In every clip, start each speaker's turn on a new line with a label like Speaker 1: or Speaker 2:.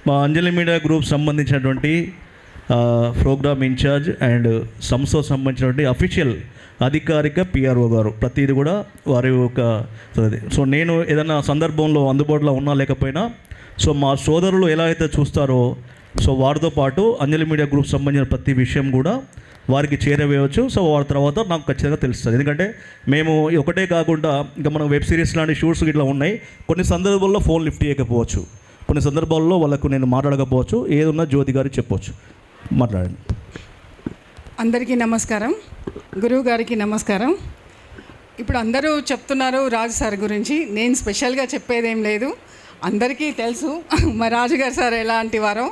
Speaker 1: మా అంజలి media group సంబంధించినటువంటి programme incharge and సంస్థకు సంబంధించినటువంటి అఫీషియల్ అధికారిక పిఆర్ఓ గారు ప్రతిదీ కూడా వారి యొక్క సో నేను ఏదైనా సందర్భంలో అందుబాటులో ఉన్నా లేకపోయినా సో మా సోదరులు ఎలా అయితే చూస్తారో సో వారితో పాటు అంజలి మీడియా గ్రూప్ సంబంధించిన ప్రతి విషయం కూడా వారికి చేరవేయవచ్చు. సో వారి తర్వాత నాకు ఖచ్చితంగా తెలుస్తుంది. ఎందుకంటే మేము ఒకటే కాకుండా ఇంకా మనం వెబ్ సిరీస్ లాంటి షూట్స్ ఇట్లా ఉన్నాయి. కొన్ని సందర్భాల్లో ఫోన్ లిఫ్ట్ చేయకపోవచ్చు, కొన్ని సందర్భాల్లో వాళ్ళకు నేను మాట్లాడకపోవచ్చు. ఏదున్నా జ్యోతి గారికి చెప్పవచ్చు. మాట్లాడండి.
Speaker 2: అందరికీ నమస్కారం, గురువు గారికి నమస్కారం. ఇప్పుడు అందరూ చెప్తున్నారు రాజు సార్ గురించి. నేను స్పెషల్గా చెప్పేదేం లేదు, అందరికీ తెలుసు మా రాజుగారు సార్ ఎలాంటి వారో.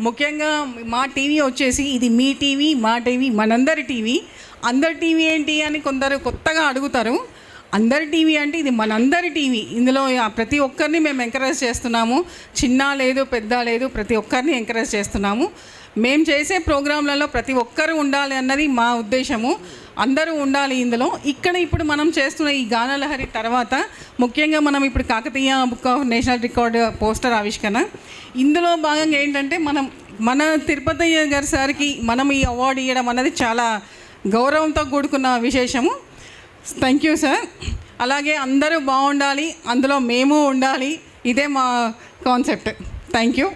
Speaker 2: ముఖ్యంగా మా టీవీ వచ్చేసి ఇది మీ టీవీ, మా టీవీ, మనందరి టీవీ. అందరి టీవీ ఏంటి అని కొందరు కొత్తగా అడుగుతారు. అందరి టీవీ అంటే ఇది మనందరి టీవీ. ఇందులో ప్రతి ఒక్కరిని మేము ఎంకరేజ్ చేస్తున్నాము. చిన్న లేదు, పెద్ద లేదు, ప్రతి ఒక్కరిని ఎంకరేజ్ చేస్తున్నాము. మేము చేసే ప్రోగ్రాంలలో ప్రతి ఒక్కరు ఉండాలి అన్నది మా ఉద్దేశము. అందరూ ఉండాలి ఇందులో. ఇక్కడ ఇప్పుడు మనం చేస్తున్న ఈ గానలహరి తర్వాత ముఖ్యంగా మనం ఇప్పుడు Kakatiya book of national record poster ఆవిష్కరణ. ఇందులో భాగంగా ఏంటంటే మన తిరుపతి గారి సార్కి మనం ఈ అవార్డు ఇవ్వడం అన్నది చాలా గౌరవంతో కూడుకున్న విశేషము. Thank you sir. అలాగే అందరూ బాగుండాలి, అందులో మేము ఉండాలి, ఇదే మా కాన్సెప్ట్. Thank you.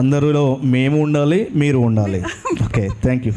Speaker 1: అందరిలో మేము ఉండాలి, మీరు ఉండాలి. Okay, thank you.